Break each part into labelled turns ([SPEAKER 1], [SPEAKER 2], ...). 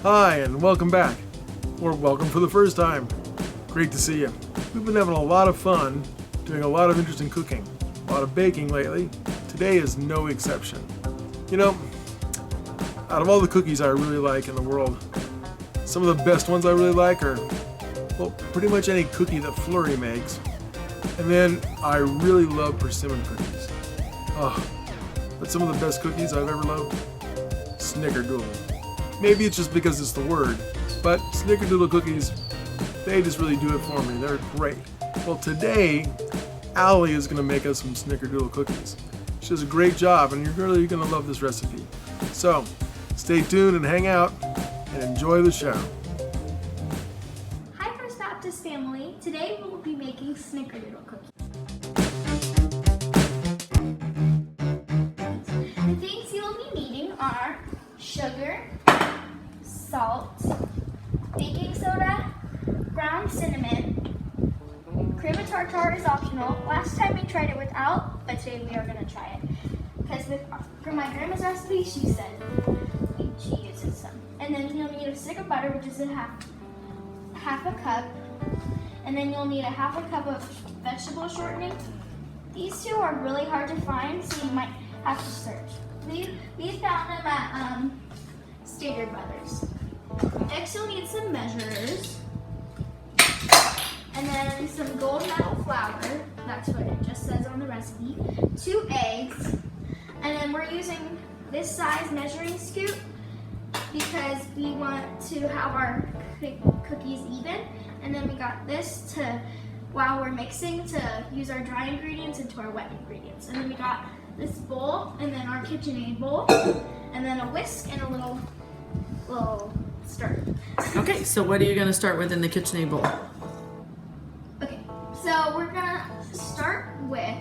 [SPEAKER 1] Hi, and welcome back. Or welcome for the first time. Great to see you. We've been having a lot of fun doing a lot of interesting cooking, a lot of baking lately. Today is no exception. You know, out of all the cookies I really like in the world, some of the best ones I really like are, well, pretty much any cookie that Flurry makes. And then I really love persimmon cookies. Oh, but some of the best cookies I've ever loved? Snickerdoodle. Maybe it's just because it's the word, but Snickerdoodle cookies, they just really do it for me. They're great. Well, today, Allie is going to make us some Snickerdoodle cookies. She does a great job, and you're really going to love this recipe. So, stay tuned and hang out, and enjoy the show.
[SPEAKER 2] Hi, First Baptist family. Today we'll be making Snickerdoodle cookies. The things you'll be needing are sugar, salt, baking soda, ground cinnamon, cream of tartar is optional. Last time we tried it without, but today we are going to try it. Because for my grandma's recipe, she said she uses some. And then you'll need a stick of butter, which is half a cup. And then you'll need a half a cup of vegetable shortening. These two are really hard to find, so you might have to search. We found them at Stater Brothers. Next, you'll need some measures, and then some gold medal flour. That's what it just says on the recipe. 2 eggs, and then we're using this size measuring scoop because we want to have our cookies even. And then we got this to, while we're mixing, to use our dry ingredients into our wet ingredients. And then we got this bowl, and then our KitchenAid bowl, and then a whisk and a little stir.
[SPEAKER 3] Okay, so what are you going to start with in the KitchenAid bowl?
[SPEAKER 2] Okay, so we're gonna start with,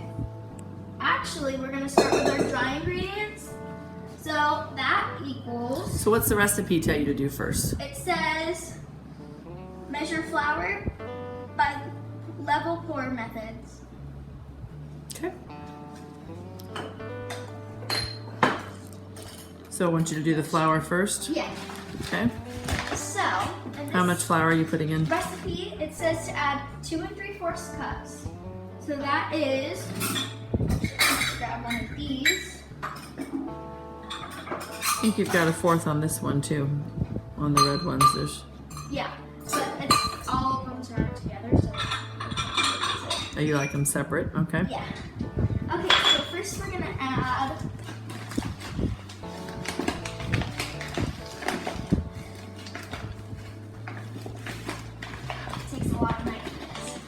[SPEAKER 2] we're gonna start with our dry ingredients. So that equals,
[SPEAKER 3] So what's the recipe tell you to do first?
[SPEAKER 2] it says measure flour by level pour methods.
[SPEAKER 3] Okay. So I want you to do the flour first?
[SPEAKER 2] Yeah.
[SPEAKER 3] Okay.
[SPEAKER 2] So, in
[SPEAKER 3] How much
[SPEAKER 2] this
[SPEAKER 3] flour are you putting in?
[SPEAKER 2] recipe, it says to add 2 3/4 cups. So that is, let's grab one of these.
[SPEAKER 3] I think you've got a fourth on this one too. On the red ones, there's.
[SPEAKER 2] Yeah, but it's all of them are together, so.
[SPEAKER 3] Oh, you like them separate? Okay.
[SPEAKER 2] Yeah. Okay, so first we're gonna add takes a lot of niceness.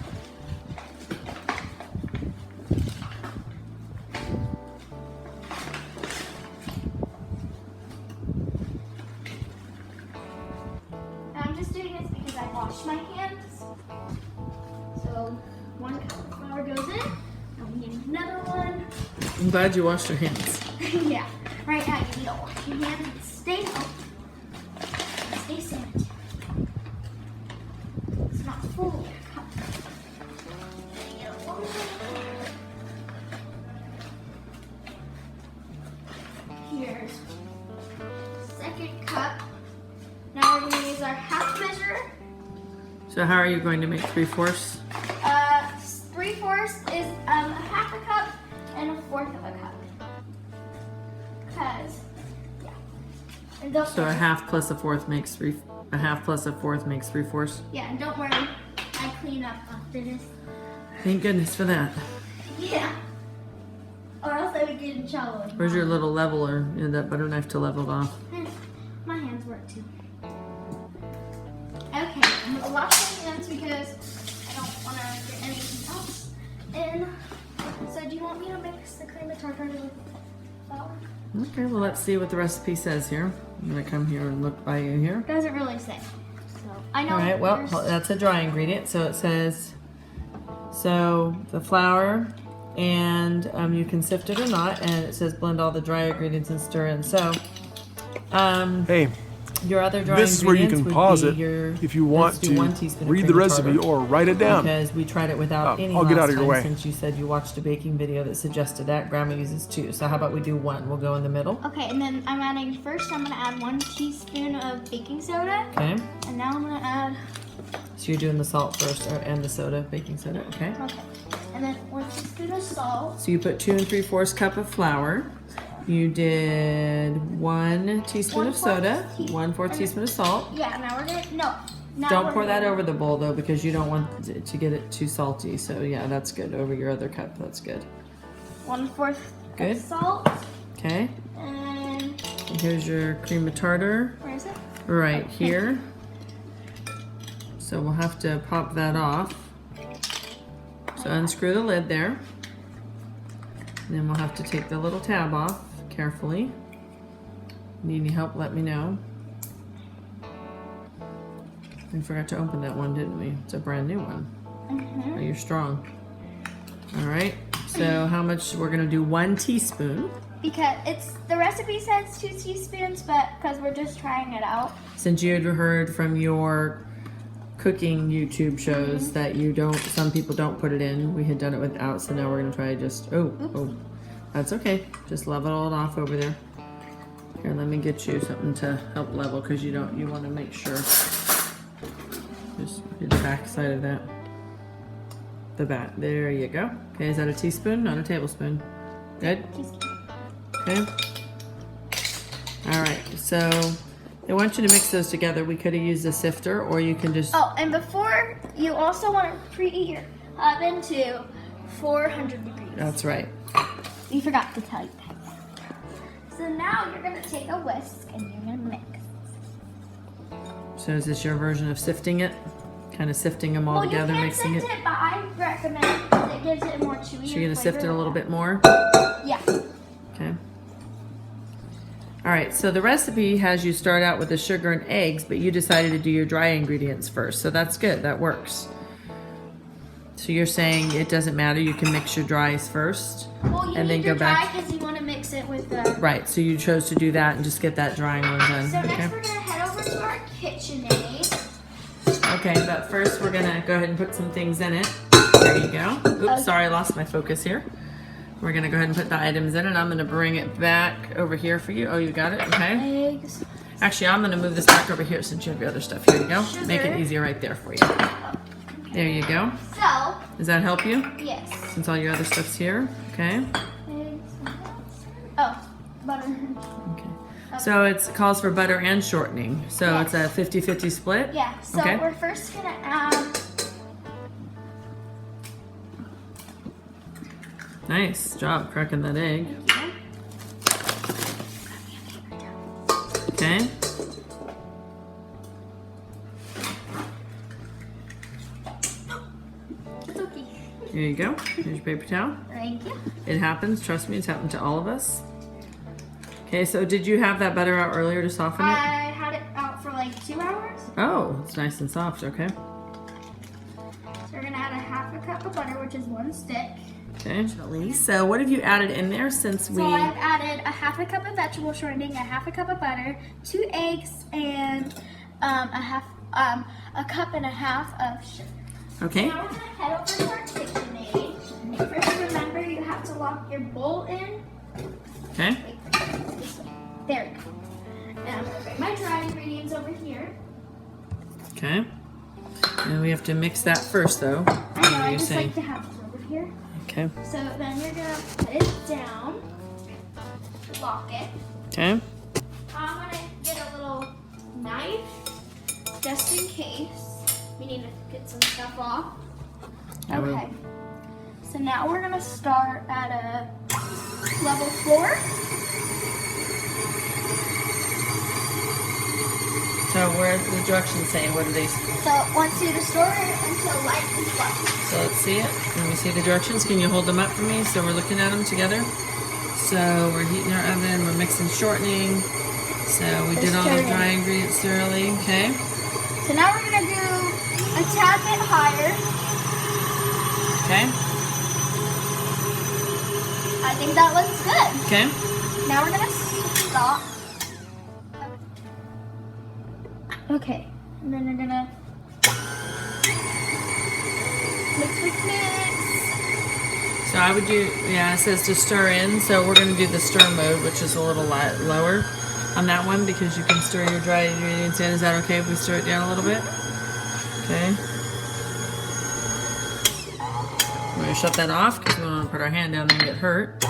[SPEAKER 2] And I'm just doing this because I washed my hands. So 1 cup of flour goes in, and we need another one.
[SPEAKER 3] I'm glad you washed your hands.
[SPEAKER 2] Yeah, right now you need to wash your hands and stay healthy. Stay sanitary. It's not full of your cup. Then you get a little bit. Here's second cup. Now we're going to use our half measure.
[SPEAKER 3] So how are you going to make 3/4?
[SPEAKER 2] 3/4 is half a cup and a fourth of a cup. Cause, yeah. And don't
[SPEAKER 3] So a
[SPEAKER 2] worry.
[SPEAKER 3] half plus a fourth makes a half plus a fourth makes 3/4.
[SPEAKER 2] Yeah, and don't worry, I clean up after this.
[SPEAKER 3] Thank goodness for that.
[SPEAKER 2] Yeah. Or else I would get in trouble. with
[SPEAKER 3] Where's your
[SPEAKER 2] Mom.
[SPEAKER 3] little leveler? You know, that butter knife to level it off.
[SPEAKER 2] My hands work too. Okay, I'm gonna wash my hands because I don't want to get anything else in. So do you want me to mix the cream of tartar with flour?
[SPEAKER 3] Okay, well let's see what the recipe says here. I'm gonna come here and look by you here.
[SPEAKER 2] It doesn't really say. So I know.
[SPEAKER 3] All right, well,
[SPEAKER 2] there's-
[SPEAKER 3] that's a dry ingredient. So it says, so the flour, and you can sift it or not, and it says blend all the dry ingredients and stir in. So,
[SPEAKER 1] Hey,
[SPEAKER 3] Your other dry
[SPEAKER 1] This is where you
[SPEAKER 3] ingredients
[SPEAKER 1] can
[SPEAKER 3] would
[SPEAKER 1] pause
[SPEAKER 3] be
[SPEAKER 1] it
[SPEAKER 3] your,
[SPEAKER 1] if you want
[SPEAKER 3] let's do 1
[SPEAKER 1] to
[SPEAKER 3] teaspoon of
[SPEAKER 1] read the
[SPEAKER 3] cream
[SPEAKER 1] recipe
[SPEAKER 3] tartar,
[SPEAKER 1] or write it down.
[SPEAKER 3] because we tried it without any
[SPEAKER 1] I'll get
[SPEAKER 3] last
[SPEAKER 1] out of your
[SPEAKER 3] time
[SPEAKER 1] way.
[SPEAKER 3] since you said you watched a baking video that suggested that. Grandma uses 2. So how about we do 1? We'll go in the middle.
[SPEAKER 2] Okay, and then I'm gonna add 1 teaspoon of baking soda.
[SPEAKER 3] Okay.
[SPEAKER 2] And now I'm gonna add.
[SPEAKER 3] So you're doing the salt first and the soda, baking soda. Okay.
[SPEAKER 2] Okay. And then 1 teaspoon of salt.
[SPEAKER 3] So you put 2 3/4 cup of flour. You did 1 teaspoon of soda, 1/4 teaspoon of salt.
[SPEAKER 2] Yeah. Now we're gonna Now
[SPEAKER 3] Don't
[SPEAKER 2] we're
[SPEAKER 3] pour that
[SPEAKER 2] gonna-
[SPEAKER 3] over the bowl though, because you don't want it to get it too salty. So yeah, that's good. Over your other cup, that's good.
[SPEAKER 2] 1/4
[SPEAKER 3] Good.
[SPEAKER 2] salt.
[SPEAKER 3] Okay.
[SPEAKER 2] And
[SPEAKER 3] And here's your cream of tartar
[SPEAKER 2] where is it?
[SPEAKER 3] right here. So we'll have to pop that off. So unscrew the lid there. And then we'll have to take the little tab off carefully. Need any help, let me know. We forgot to open that one, didn't we? It's a brand new one. Oh, you're strong. All right, so how much? We're gonna do 1 teaspoon.
[SPEAKER 2] Because the recipe says 2 teaspoons, but because we're just trying it out.
[SPEAKER 3] Since you had heard from your cooking YouTube shows that some people don't put it in. We had done it without, so now we're gonna try oh, that's okay. Just level it off over there. Here, let me get you something to help level, because you want to make sure. Just do the back side of that. The back, there you go. Okay, is that a teaspoon? Not a tablespoon. Good? Okay. All right, so they want you to mix those together. We could have used a sifter, or you can just...
[SPEAKER 2] Oh, and before, you also want to preheat your oven to 400 degrees.
[SPEAKER 3] That's right.
[SPEAKER 2] We forgot to tell you that. So now you're going to take a whisk and you're going to mix.
[SPEAKER 3] So is this your version of sifting it? Kind of sifting them all together, mixing it?
[SPEAKER 2] You can sift it, but I recommend because it gives it more chewy.
[SPEAKER 3] So you're gonna sift it a little bit more?
[SPEAKER 2] Yeah.
[SPEAKER 3] Okay. All right, so the recipe has you start out with the sugar and eggs, but you decided to do your dry ingredients first. So that's good, that works. So you're saying it doesn't matter, you can mix your dries first?
[SPEAKER 2] Well, you
[SPEAKER 3] and
[SPEAKER 2] need
[SPEAKER 3] then go
[SPEAKER 2] to dry
[SPEAKER 3] back.
[SPEAKER 2] because you want to mix it with the...
[SPEAKER 3] Right, so you chose to do that and just get that drying one done.
[SPEAKER 2] So next
[SPEAKER 3] Okay.
[SPEAKER 2] we're going to head over to our KitchenAid.
[SPEAKER 3] Okay, but first we're gonna go ahead and put some things in it. There you go. Oops, sorry, I lost my focus here. We're gonna go ahead and put the items in, and I'm gonna bring it back over here for you. Oh, you got it? Okay.
[SPEAKER 2] Eggs.
[SPEAKER 3] Actually, I'm gonna move this back over here since you have your other stuff. Here you go.
[SPEAKER 2] Sugar.
[SPEAKER 3] Make it easier right there for you. There you go.
[SPEAKER 2] So,
[SPEAKER 3] Does that help you?
[SPEAKER 2] yes.
[SPEAKER 3] Since all your other stuff's here. Okay.
[SPEAKER 2] Eggs. Oh, butter.
[SPEAKER 3] Okay. So it calls for butter and shortening. So
[SPEAKER 2] Yes.
[SPEAKER 3] it's a 50-50 split?
[SPEAKER 2] Yeah, so
[SPEAKER 3] Okay.
[SPEAKER 2] we're first going to add...
[SPEAKER 3] Nice job cracking that egg. Okay.
[SPEAKER 2] It's okay.
[SPEAKER 3] Here you go. Here's your paper towel.
[SPEAKER 2] Thank you.
[SPEAKER 3] It happens. Trust me, it's happened to all of us. Okay, so did you have that butter out earlier to soften it?
[SPEAKER 2] I had it out for like 2 hours.
[SPEAKER 3] Oh, it's nice and soft. Okay.
[SPEAKER 2] So we're going to add a 1/2 cup of butter, which is 1 stick.
[SPEAKER 3] Okay. So what have you added in there since we...
[SPEAKER 2] So I've added a 1/2 cup of vegetable shortening, a 1/2 cup of butter, 2 eggs, and a cup and a half of sugar.
[SPEAKER 3] Okay.
[SPEAKER 2] Now we're going to head over to our KitchenAid. First, remember you have to lock your bowl in.
[SPEAKER 3] Okay.
[SPEAKER 2] There we go. And I'm going to bring my dry ingredients over here.
[SPEAKER 3] Okay. And we have to mix that first, though.
[SPEAKER 2] I know,
[SPEAKER 3] What are
[SPEAKER 2] I
[SPEAKER 3] you
[SPEAKER 2] just
[SPEAKER 3] saying?
[SPEAKER 2] like to have it over here.
[SPEAKER 3] Okay.
[SPEAKER 2] So then you're going to put it down, lock it.
[SPEAKER 3] Okay.
[SPEAKER 2] I'm going to get a little knife just in case we need to get some stuff off.
[SPEAKER 3] I will.
[SPEAKER 2] Okay. So now we're going to start at a level 4.
[SPEAKER 3] So where the directions say? What do they say?
[SPEAKER 2] So once you restore it until light is black.
[SPEAKER 3] So let's see it. Let me see the directions. Can you hold them up for me so we're looking at them together? So we're heating our oven. We're mixing shortening. So we did all the dry ingredients thoroughly. Okay.
[SPEAKER 2] So now we're going to do a tad bit higher.
[SPEAKER 3] Okay.
[SPEAKER 2] I think that looks good.
[SPEAKER 3] Okay.
[SPEAKER 2] Now we're going to stop. Okay, and then we're gonna mix.
[SPEAKER 3] So I would do, yeah, it says to stir in, so we're gonna do the stir mode, which is a little lower on that one because you can stir your dry ingredients in. Is that okay if we stir it down a little bit? Okay. We're gonna shut that off because we don't want to put our hand down there and get hurt.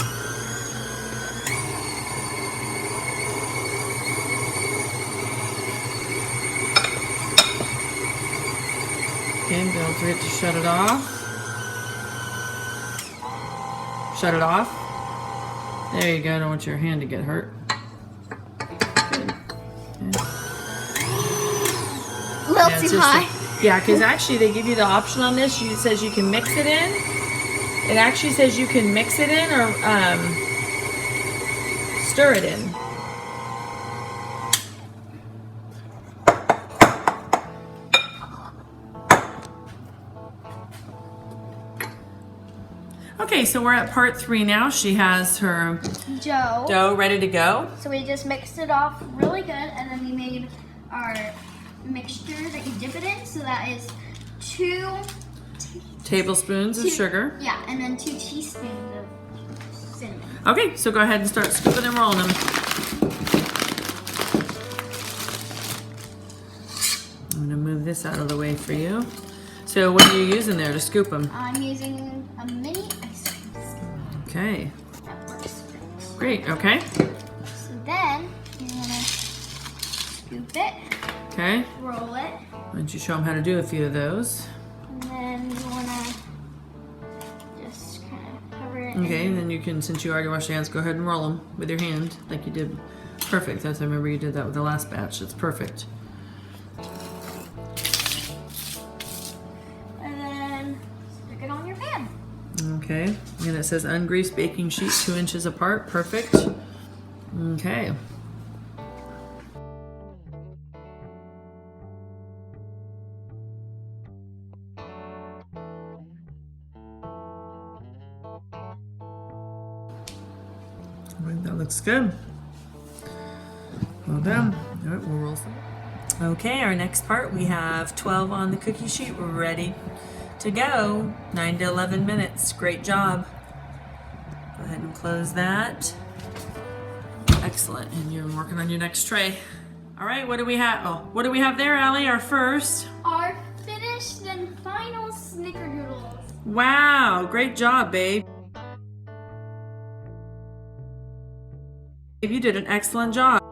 [SPEAKER 3] Okay, don't forget to shut it off. Shut it off. There you go. Don't want your hand to get hurt. Good. Okay.
[SPEAKER 2] A little too high.
[SPEAKER 3] Yeah, because actually they give you the option on this. It says you can mix it in. It actually says you can mix it in or stir it in. Okay, so we're at part 3 now. She has her dough ready to go.
[SPEAKER 2] So we just mixed it off really good, and then we made our mixture that you dip it in. So that is 2
[SPEAKER 3] tablespoons of sugar.
[SPEAKER 2] Yeah, and then 2 teaspoons of cinnamon.
[SPEAKER 3] Okay, so go ahead and start scooping and rolling them. I'm gonna move this out of the way for you. So what are you using there to scoop them?
[SPEAKER 2] I'm using a mini ice cream scoop.
[SPEAKER 3] Okay.
[SPEAKER 2] That works.
[SPEAKER 3] Great, okay.
[SPEAKER 2] So then you're gonna scoop it.
[SPEAKER 3] Okay.
[SPEAKER 2] Roll it.
[SPEAKER 3] Why don't you show them how to do a few of those?
[SPEAKER 2] And then you wanna just kind of cover it.
[SPEAKER 3] Okay, and then you can, since you already washed your hands, go ahead and roll them with your hand like you did. Perfect, I remember you did that with the last batch. It's perfect.
[SPEAKER 2] And then stick it on your pan.
[SPEAKER 3] Okay, and it says ungreased baking sheet 2 inches apart. Perfect. Okay. I think that looks good. Well done. All right, we'll roll some. Okay, our next part, we have 12 on the cookie sheet. We're ready to go. 9 to 11 minutes. Great job. Go ahead and close that. Excellent. And you're working on your next tray. All right, what do we have? Oh, what do we have there, Allie? Our first.
[SPEAKER 2] Our finished and final Snickerdoodles.
[SPEAKER 3] Wow, great job, babe. You did an excellent job.